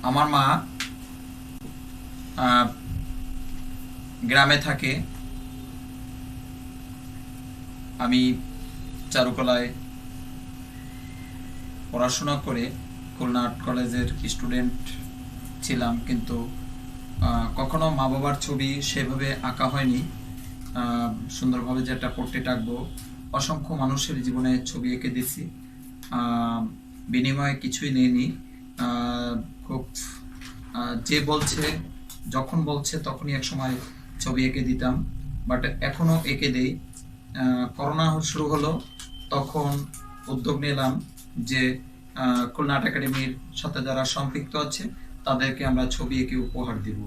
আমার মা গ্রামে থাকে। আমি চারুকলায় পড়াশোনা করে খুলনা আর্ট কলেজের স্টুডেন্ট ছিলাম, কিন্তু কখনো মা বাবার ছবি সেভাবে আঁকা হয়নি। সুন্দরভাবে যেটা পোর্ট্রেট আঁকবো, অসংখ্য মানুষের জীবনে ছবি এঁকে দিছি, বিনিময়ে কিছুই নেইনি। খুব যে বলছে, যখন বলছে তখনই এক সময় ছবি এঁকে দিতাম, বাট এখনো এঁকে দেই। করোনা শুরু হলো, তখন উদ্যোগ নিলাম যে খুলনা আর্ট একাডেমির সাথে যারা সম্পৃক্ত আছে তাদেরকে আমরা ছবি এঁকে উপহার দিব।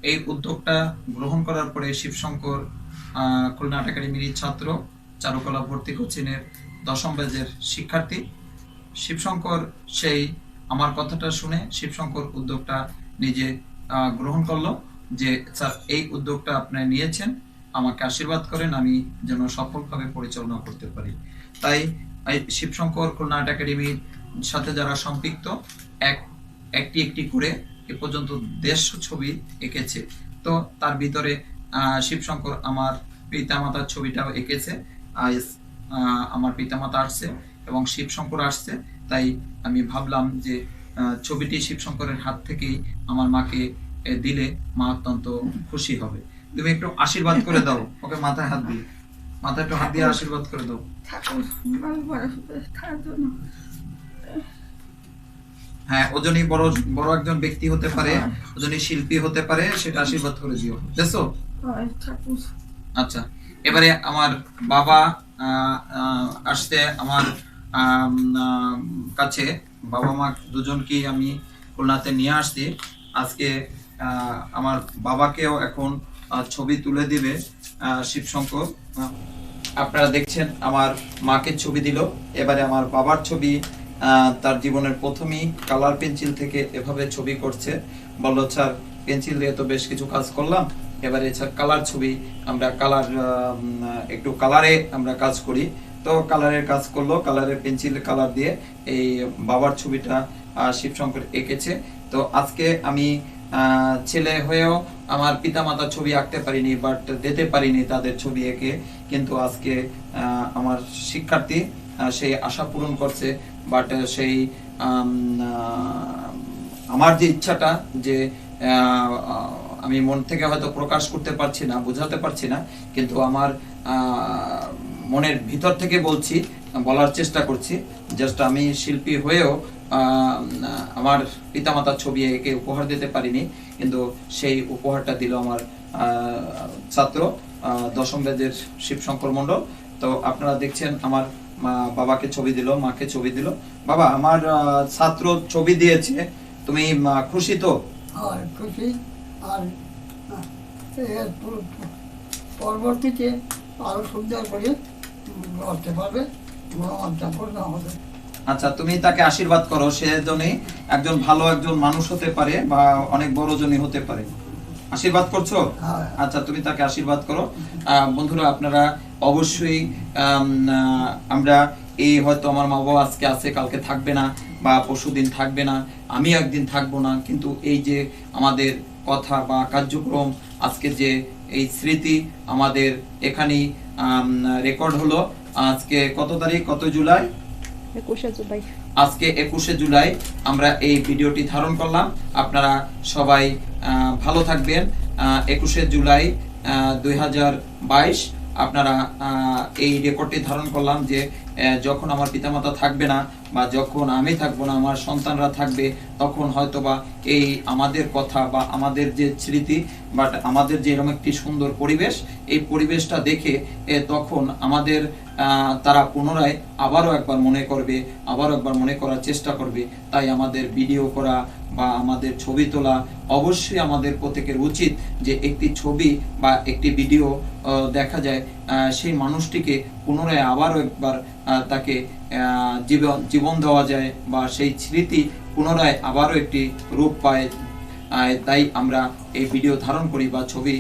এই উদ্যোগটা গ্রহণ করার পরে শিবশঙ্কর খুলনা আর্ট একাডেমির ছাত্র, চারুকলা ভর্তি কোচিংয়ের 10ম ব্যাচের শিক্ষার্থী শিবশঙ্কর, সেই আমার কথাটা শুনে শিবশঙ্কর উদ্যোগটা নিজে গ্রহণ করলো যে স্যার এই উদ্যোগটা আপনি নিয়েছেন, আমাকে আশীর্বাদ করেন আমি যেন সফলভাবে পরিচালনা করতে পারি। তাই শিবশঙ্কর খুলনা আর্ট একাডেমির সাথে যারা সম্পৃক্ত একটি একটি করে এ পর্যন্ত 150 ছবি এঁকেছে। তো তার ভিতরে শিবশঙ্কর আমার পিতামাতার ছবিটাও এঁকেছে। আমার পিতামাতা আসছে এবং শিবশঙ্কর আসছে, তাই আমি ভাবলাম যে ছবিটি শিবশঙ্করের হাত থেকেই আমার মাকে দিলে মা অত্যন্ত খুশি হবে। তুমি একটু আশীর্বাদ করে দাও ওকে, মাথায় হাত দিয়ে, মাথায় একটু হাত দিয়ে আশীর্বাদ করে দাও। হ্যাঁ, ওজনই বড় বড় একজন ব্যক্তি হতে পারে, ওজনই শিল্পী হতে পারে, সেটা আশীর্বাদ করে দিও। দেখছো? আচ্ছা, এবারে আমার বাবা আসতে আমার কাছে, বাবা মা দুজনকেই আমি খুলনাতে নিয়ে আসছি। আজকে আমার বাবাকেও এখন ছবি তুলে দিবে শিবশঙ্কর। আপনারা দেখছেন আমার মাকে ছবি দিল, এবারে আমার বাবার ছবি। তার জীবনের প্রথমেই কালার পেন্সিল থেকে এভাবে ছবি করছে। বলল স্যার পেন্সিল দিয়ে তো বেশ কিছু কাজ করলাম, এবারে স্যার কালার ছবি, আমরা কালার একটু কালারে আমরা কাজ করি। তো কালারের কাজ করলো, কালারের পেন্সিল কালার দিয়ে এই বাবার ছবিটা শিবশঙ্কর এঁকেছে। তো আজকে আমি ছেলে হয়েও আমার পিতামাতার ছবি আঁকতে পারিনি, বাট দিতে পারিনি তাদের ছবি এঁকে, কিন্তু আজকে আমার শিক্ষার্থী সেই আশা পূরণ করছে। বাট সেই আমার যে ইচ্ছাটা, যে আমি মন থেকে হয়তো প্রকাশ করতে পারছি না, বোঝাতে পারছি না, কিন্তু আমার মনের ভিতর থেকে বলছি, বলার চেষ্টা করছি। জাস্ট আমি শিল্পী হয়েও আমার পিতামাতার ছবি একে উপহার দিতে পারিনি, কিন্তু সেই উপহারটা দিল আমার ছাত্র 10ম ব্যাচের শিবশঙ্কর মণ্ডল। তো আপনারা দেখছেন আমার বাবাকে ছবি দিল, মাকে ছবি দিল। বাবা, আমার ছাত্র ছবি দিয়েছে, তুমি খুশি তো? খুশি। আর পরবর্তীতে আরো সুন্দর করে করতে পারবে। আচ্ছা, তুমি তাকে আশীর্বাদ করো, সে যেন একজন ভালো একজন মানুষ হতে পারে বা অনেক বড় জনই হতে পারে। আশীর্বাদ করছো? আচ্ছা, তুমি তাকে আশীর্বাদ করো। বন্ধুরা, আপনারা অবশ্যই, আমরা এই হয়তো আমার মা বাবা আজকে আছে, কালকে থাকবে না, বা পরশুদিন থাকবে না, আমি একদিন থাকবো না, কিন্তু এই যে আমাদের কথা বা কার্যক্রম, আজকে যে এই স্মৃতি আমাদের এখানেই রেকর্ড হলো। আজকে কত তারিখ, কত জুলাই? 21শে জুলাই। আজকে 21শে জুলাই আমরা এই ভিডিওটি ধারণ করলাম। আপনারা সবাই ভালো থাকবেন। 21শে জুলাই 2022 আপনারা এই রেকর্ডটি ধারণ করলাম যে যখন আমার পিতামাতা থাকবে না, বা যখন আমি থাকবো না, আমার সন্তানরা থাকবে, তখন হয়তোবা এই আমাদের কথা বা আমাদের যে স্মৃতি, বাট আমাদের যে এরকম একটি সুন্দর পরিবেশ, এই পরিবেশটা দেখে তখন আমাদের তারা পুনরায় আবারও একবার মনে করবে, আবারও একবার মনে করার চেষ্টা করবে। তাই আমাদের ভিডিও করা বা আমাদের ছবি তোলা অবশ্যই আমাদের প্রত্যেকের উচিত, যে একটি ছবি বা একটি ভিডিও দেখা যায় সেই মানুষটিকে পুনরায় আবারও একবার তাকে জীবন দেওয়া যায়, বা সেই স্মৃতি পুনরায় আবারও একটি রূপ পায়। তাই আমরা এই ভিডিও ধারণ করি বা ছবি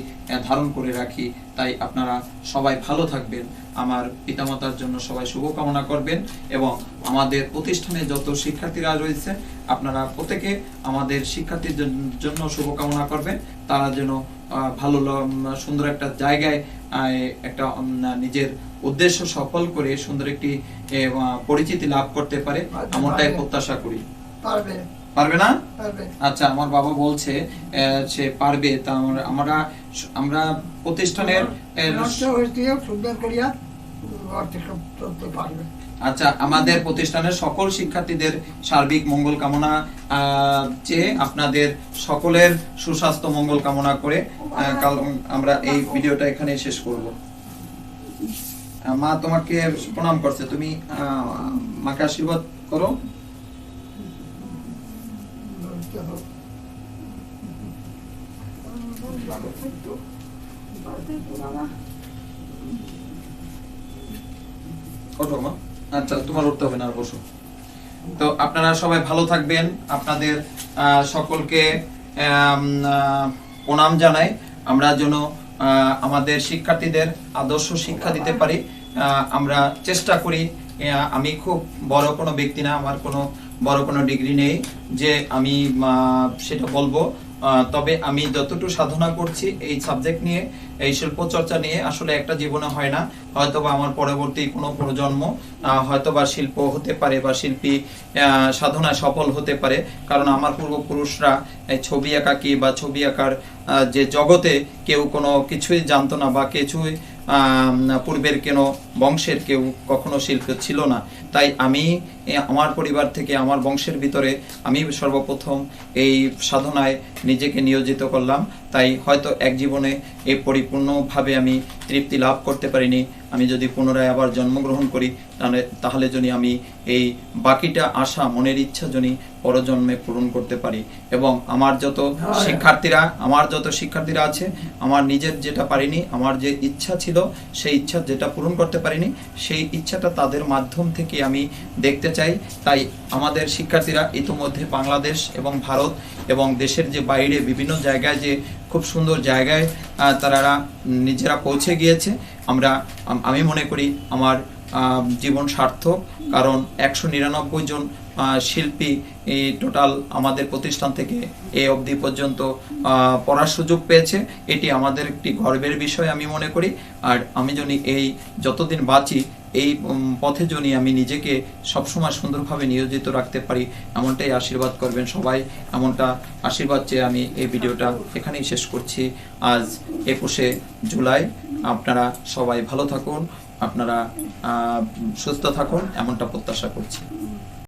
ধারণ করে রাখি। তাই আপনারা সবাই ভালো থাকবেন, আমার পিতামাতার জন্য সবাই শুভকামনা করবেন এবং আমাদের প্রতিষ্ঠানে যত শিক্ষার্থীরা রয়েছে আপনারা প্রত্যেকে আমাদের শিক্ষার্থীর জন্য শুভকামনা করবেন, তারা যেন ভালো সুন্দর একটা জায়গায় একটা নিজের উদ্দেশ্য সফল করে সুন্দর একটি পরিচিতি লাভ করতে পারে, এমনটাই প্রত্যাশা করি। পারবে না? আচ্ছা, আমার বাবা বলছে সে পারবে। তা আমরা প্রতিষ্ঠানের আচ্ছা, আমাদের প্রতিষ্ঠানের সকল শিক্ষার্থীদের সার্বিক মঙ্গল কামনা চেয়ে আপনাদের সকলের সুস্বাস্থ্য মঙ্গল কামনা করে আমরা এই ভিডিওটা এখানে শেষ করব। মা তোমাকে প্রণাম করছে, তুমি মাকে আশীর্বাদ করো। ওঠো মা। আচ্ছা, তোমার উঠতে হবে না, আর বসো। তো আপনারা সবাই ভালো থাকবেন, আপনাদের সকলকে প্রণাম জানাই। আমরা যেন আমাদের শিক্ষার্থীদের আদর্শ শিক্ষা দিতে পারি, আমরা চেষ্টা করি। আমি খুব বড় কোনো ব্যক্তি না, আমার বড় কোনো ডিগ্রি নেই যে আমি সেটা বলবো, তবে আমি যতটুকু সাধনা করছি এই সাবজেক্ট নিয়ে, এই শিল্প চর্চা নিয়ে, আসলে একটা জীবনে হয় না, হয়তোবা আমার পরবর্তী কোনো প্রজন্ম হয়তোবা শিল্প হতে পারে বা শিল্পী সাধনায় সফল হতে পারে, কারণ আমার পূর্বপুরুষরা এই ছবি আঁকা কি বা ছবি আঁকার যে জগতে কেউ কোনো কিছুই জানতো না বা কিছুই পূর্বের কেন বংশের কেউ কখনো শিল্প ছিল না। তাই আমি আমার পরিবার থেকে, আমার বংশের ভিতরে আমি সর্বপ্রথম এই সাধনায় নিজেকে নিয়োজিত করলাম। তাই হয়তো এক জীবনে এই পরিপূর্ণভাবে আমি তৃপ্তি লাভ করতে পারিনি। আমি যদি পুনরায় আবার জন্মগ্রহণ করি তাহলে যদি আমি এই বাকিটা আশা, মনের ইচ্ছা যদি পরজন্মে পূরণ করতে পারি। এবং আমার যত শিক্ষার্থীরা আছে, আমার নিজের যেটা পারিনি, আমার যে ইচ্ছা ছিল সেই ইচ্ছা যেটা পূরণ করতে পারিনি, সেই ইচ্ছাটা তাদের মাধ্যম থেকে আমি দেখতে চাই। তাই আমাদের শিক্ষার্থীরা ইতিমধ্যে বাংলাদেশ এবং ভারত এবং দেশের যে বাইরে বিভিন্ন জায়গায় যে খুব সুন্দর জায়গায় তারা নিজেরা পৌঁছে গিয়েছে, আমি মনে করি আমার জীবন সার্থক। কারণ 199 জন শিল্পী টোটাল আমাদের প্রতিষ্ঠান থেকে এই অবধি পর্যন্ত পড়ার সুযোগ পেয়েছে, এটি আমাদের একটি গর্বের বিষয় আমি মনে করি। আর আমি যদি এই যতদিন বাঁচি এই পথে যদি আমি নিজেকে সবসময় সুন্দরভাবে নিয়োজিত রাখতে পারি, এমনটাই আশীর্বাদ করবেন সবাই। এমনটা আশীর্বাদ চেয়ে আমি এই ভিডিওটা এখানেই শেষ করছি। আজ 21শে জুলাই। আপনারা সবাই ভালো থাকুন, আপনারা সুস্থ থাকুন, এমনটা প্রত্যাশা করছি।